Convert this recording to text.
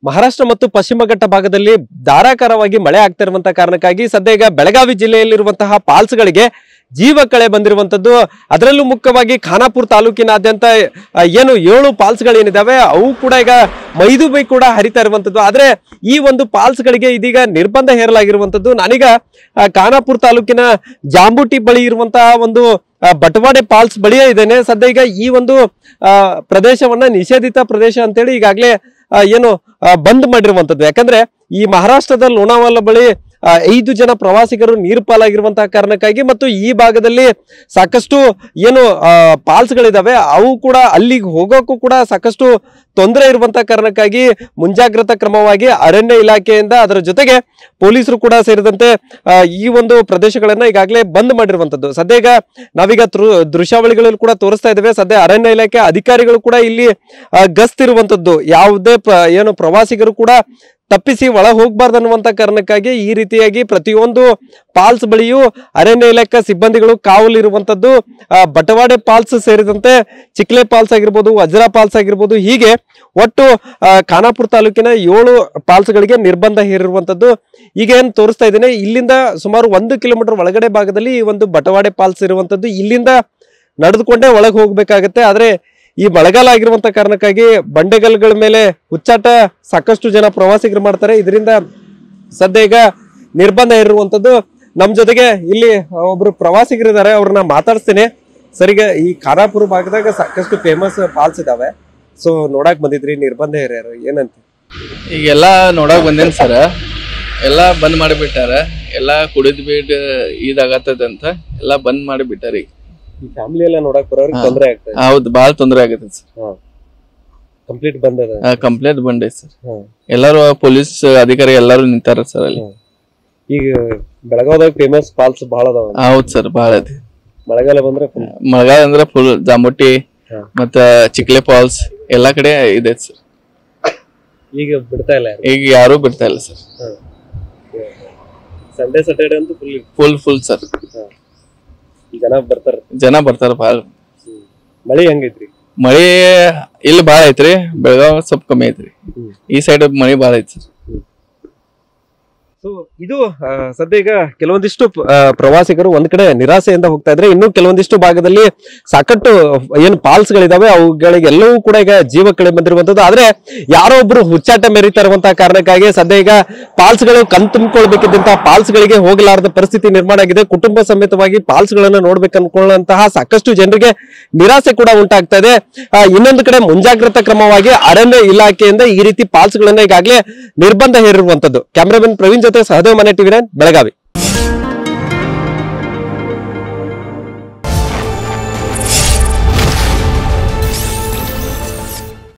ಮಹಾರಾಷ್ಟ್ರ ಮತ್ತು ಪಶ್ಚಿಮ ಘಟ್ಟ ಭಾಗದಲ್ಲಿ ಧಾರಾಕಾರವಾಗಿ ಮಳೆ ಆಗ್ತಾ ಇರುವಂತಹ ಕಾರಣಕ್ಕಾಗಿ ಸದ್ಯ ಈಗ ಬೆಳಗಾವಿ ಜಿಲ್ಲೆಯಲ್ಲಿರುವಂತಹ ಫಾಲ್ಸ್ಗಳಿಗೆ ಜೀವ ಕಳೆ ಬಂದಿರುವಂತದ್ದು. ಅದರಲ್ಲೂ ಮುಖ್ಯವಾಗಿ ಖಾನಾಪುರ ತಾಲೂಕಿನಾದ್ಯಂತ ಏನು 7 ಫಾಲ್ಸ್ಗಳೇನಿದಾವೆ ಅವು ಕೂಡ ಈಗ ಮೈದುಬೈ ಕೂಡ ಹರಿತಾ ಇರುವಂತದ್ದು. ಆದ್ರೆ ಈ ಒಂದು ಫಾಲ್ಸ್ಗಳಿಗೆ ಇದೀಗ ನಿರ್ಬಂಧ ಹೇರಲಾಗಿರುವಂತದ್ದು. ನಾನೀಗ ಖಾನಾಪುರ ತಾಲೂಕಿನ ಜಾಂಬುಟಿ ಬಳಿ ಇರುವಂತಹ ಒಂದು ಬಟವಾಡೆ ಫಾಲ್ಸ್ ಬಳಿಯೇ ಇದ್ದೇನೆ. ಸದ್ಯ ಈಗ ಈ ಒಂದು ಪ್ರದೇಶವನ್ನ ನಿಷೇಧಿತ ಪ್ರದೇಶ ಅಂತೇಳಿ ಈಗಾಗಲೇ ಏನು ಬಂದ್ ಮಾಡಿರುವಂತದ್ದು. ಯಾಕಂದ್ರೆ ಈ ಮಹಾರಾಷ್ಟ್ರದ ಲೋನಾವಾಲಾ ಬಳಿ 5 ಜನ ಪ್ರವಾಸಿಗರು ನೀರು ಪಾಲಾಗಿರುವಂತಹ ಕಾರಣಕ್ಕಾಗಿ ಮತ್ತು ಈ ಭಾಗದಲ್ಲಿ ಸಾಕಷ್ಟು ಏನು ಫಾಲ್ಸ್ಗಳಿದಾವೆ ಅವು ಕೂಡ ಅಲ್ಲಿಗೆ ಹೋಗೋಕ್ಕೂ ಕೂಡ ಸಾಕಷ್ಟು ತೊಂದರೆ ಇರುವಂತಹ ಕಾರಣಕ್ಕಾಗಿ ಮುಂಜಾಗ್ರತಾ ಕ್ರಮವಾಗಿ ಅರಣ್ಯ ಇಲಾಖೆಯಿಂದ ಅದರ ಜೊತೆಗೆ ಪೊಲೀಸರು ಕೂಡ ಸೇರಿದಂತೆ ಈ ಒಂದು ಪ್ರದೇಶಗಳನ್ನ ಈಗಾಗಲೇ ಬಂದ್ ಮಾಡಿರುವಂತದ್ದು. ಸದ್ಯ ಈಗ ನಾವೀಗ ದೃಶ್ಯಾವಳಿಗಳಲ್ಲಿ ಕೂಡ ತೋರಿಸ್ತಾ ಇದ್ದೇವೆ. ಸದ್ಯ ಅರಣ್ಯ ಇಲಾಖೆ ಅಧಿಕಾರಿಗಳು ಕೂಡ ಇಲ್ಲಿ ಗಸ್ತಿರುವಂತದ್ದು. ಯಾವುದೇ ಏನು ಪ್ರವಾಸಿಗರು ಕೂಡ ತಪ್ಪಿಸಿ ಒಳ ಹೋಗಬಾರ್ದು ಅನ್ನುವಂತ ಕಾರಣಕ್ಕಾಗಿ ಈ ರೀತಿಯಾಗಿ ಪ್ರತಿಯೊಂದು ಫಾಲ್ಸ್ ಬಳಿಯೂ ಅರಣ್ಯ ಇಲಾಖೆ ಸಿಬ್ಬಂದಿಗಳು ಕಾವಲಿರುವಂತದ್ದು. ಬಟವಾಡೆ ಫಾಲ್ಸ್ ಸೇರಿದಂತೆ ಚಿಕ್ಲೆ ಫಾಲ್ಸ್ ಆಗಿರ್ಬೋದು, ವಜ್ರಾ ಫಾಲ್ಸ್ ಆಗಿರ್ಬೋದು, ಹೀಗೆ ಒಟ್ಟು ಖಾನಾಪುರ ತಾಲೂಕಿನ 7 ಫಾಲ್ಸ್ಗಳಿಗೆ ನಿರ್ಬಂಧ ಹೇರಿರುವಂತದ್ದು. ಈಗ ಏನ್ ತೋರಿಸ್ತಾ ಇದ್ದೇನೆ, ಇಲ್ಲಿಂದ ಸುಮಾರು 1 ಕಿಲೋಮೀಟರ್ ಒಳಗಡೆ ಭಾಗದಲ್ಲಿ ಈ ಒಂದು ಬಟವಾಡೆ ಫಾಲ್ಸ್ ಇರುವಂತದ್ದು. ಇಲ್ಲಿಂದ ನಡೆದುಕೊಂಡೇ ಒಳಗೆ ಹೋಗ್ಬೇಕಾಗತ್ತೆ. ಆದ್ರೆ ಈ ಮಳೆಗಾಲ ಆಗಿರುವಂತ ಕಾರಣಕ್ಕಾಗಿ ಬಂಡೆಗಲ್ಗಳ ಮೇಲೆ ಹುಚ್ಚಾಟ ಸಾಕಷ್ಟು ಜನ ಪ್ರವಾಸಿಗರು ಮಾಡ್ತಾರೆ. ಇದರಿಂದ ಸದ್ಯ ಈಗ ನಿರ್ಬಂಧ ಇರುವಂತದ್ದು. ನಮ್ ಜೊತೆಗೆ ಇಲ್ಲಿ ಒಬ್ರು ಪ್ರವಾಸಿಗರಿದ್ದಾರೆ, ಅವ್ರನ್ನ ಮಾತಾಡ್ತೀನಿ. ಸರಿಗ ಈ ಖಾನಾಪುರ ಭಾಗದಾಗ ಸಾಕಷ್ಟು ಫೇಮಸ್ ಫಾಲ್ಸ್ ಇದಾವೆ. ಸೊ ನೋಡಕ್ ಬಂದಿದ್ರಿ, ನಿರ್ಬಂಧ ಯಾರು ಏನಂತ? ಈಗೆಲ್ಲಾ ನೋಡಕ್ ಬಂದೇನ್ ಸರ್, ಎಲ್ಲಾ ಬಂದ್ ಮಾಡಿಬಿಟ್ಟಾರ. ಎಲ್ಲಾ ಕುಡಿದ್ ಬಿಟ್ಟು ಇದಾಗತ್ತದಂತ ಎಲ್ಲಾ ಬಂದ್ ಮಾಡಿಬಿಟ್ಟಾರ. ಈ ಫ್ಯಾಮಿಲಿ ಎಲ್ಲ ನೋಡಕ್ ಬರೋರಿಗೆ ತೊಂದರೆ ಆಗ್ತದೆ. ಹೌದು, ಬಾಳ ತೊಂದರೆ ಆಗತ್ತೆ ಸರ್. ಕಂಪ್ಲೀಟ್ ಬಂದ್ ಅದ, ಕಂಪ್ಲೇಂಟ್ ಬಂದೈತೆ ಸರ್. ಎಲ್ಲಾರು ಪೊಲೀಸ್ ಅಧಿಕಾರಿ ಎಲ್ಲಾರು ನಿಂತಾರ ಸರ್ ಅಲ್ಲಿ. ಈಗ ಬೆಳಗಾವದಾಗ ಫೇಮಸ್ ಫಾಲ್ಸ್ ಬಹಳ ಅದಾವ. ಹೌದ್ ಸರ್, ಬಹಳ ಐತಿ. ಮಳೆಗಾಲ ಬಂದ್ರೆ ಮಳೆಗಾಲ ಅಂದ್ರೆ ಫುಲ್ ಜಾಮುಟಿ ಮತ್ತ ಚಿಕ್ಲೆ ಫಾಲ್ಸ್ ಎಲ್ಲಾ ಕಡೆ ಇದೆ ಸರ್. ಈಗ ಬಿಡ್ತಾ ಇಲ್ಲ, ಈಗ ಯಾರು ಬಿಡ್ತಾ ಇಲ್ಲ ಸರ್. ಸಂಡೇ ಸ್ಯಾಟರ್ಡೆ ಅಂತೂ ಫುಲ್ ಸರ್. ಜನ ಬರ್ತಾರ ಬಾಳ. ಮಳಿ ಹೆಂಗೈತ್ರಿ? ಮಳಿ ಇಲ್ಲಿ ಬಾಳ ಐತ್ರಿ, ಬೆಳಗಾವ್ ಸ್ವಲ್ಪ ಕಮ್ಮಿ ಐತ್ರಿ. ಈ ಸೈಡ್ ಮಳಿ ಬಾಳ ಐತಿ ಸರ್. ಇದು ಸದ್ಯ ಈಗ ಕೆಲವೊಂದಿಷ್ಟು ಪ್ರವಾಸಿಗರು ಒಂದ್ ಕಡೆ ನಿರಾಸೆಯಿಂದ ಹೋಗ್ತಾ ಇದ್ರೆ, ಇನ್ನು ಕೆಲವೊಂದಿಷ್ಟು ಭಾಗದಲ್ಲಿ ಸಾಕಷ್ಟು ಏನು ಫಾಲ್ಸ್ ಗಳಿದಾವೆ ಅವುಗಳಿಗೆ ಎಲ್ಲವೂ ಕೂಡ ಈಗ ಜೀವ ಕಳೆ ಬಂದಿರುವಂತದ್ದು. ಆದ್ರೆ ಯಾರೋ ಒಬ್ರು ಹುಚ್ಚಾಟ ಮೆರೀತಾ ಇರುವಂತಹ ಕಾರಣಕ್ಕಾಗಿ ಸದ್ಯ ಈಗ ಫಾಲ್ಸ್ ಗಳು ಕಣ್ ತುಂಬಿಕೊಳ್ಬೇಕಿದ್ದಂತಹ ಫಾಲ್ಸ್ ಗಳಿಗೆ ಹೋಗಲಾರದ ಪರಿಸ್ಥಿತಿ ನಿರ್ಮಾಣ ಆಗಿದೆ. ಕುಟುಂಬ ಸಮೇತವಾಗಿ ಫಾಲ್ಸ್ ಗಳನ್ನ ನೋಡ್ಬೇಕು ಅನ್ಕೊಳ್ಳುವಂತಹ ಸಾಕಷ್ಟು ಜನರಿಗೆ ನಿರಾಸೆ ಕೂಡ ಉಂಟಾಗ್ತಾ ಇದೆ. ಇನ್ನೊಂದು ಕಡೆ ಮುಂಜಾಗ್ರತಾ ಕ್ರಮವಾಗಿ ಅರಣ್ಯ ಇಲಾಖೆಯಿಂದ ಈ ರೀತಿ ಫಾಲ್ಸ್ ಗಳನ್ನ ಈಗಾಗಲೇ ನಿರ್ಬಂಧ ಹೇರಿರುವಂತದ್ದು. ಕ್ಯಾಮರಾಮನ್ ಪ್ರವೀಣ್ ಜೊತೆ ಸಹದೇವ್ ಮನೆ ಟಿವಿ9 ಬೆಳಗಾವಿ.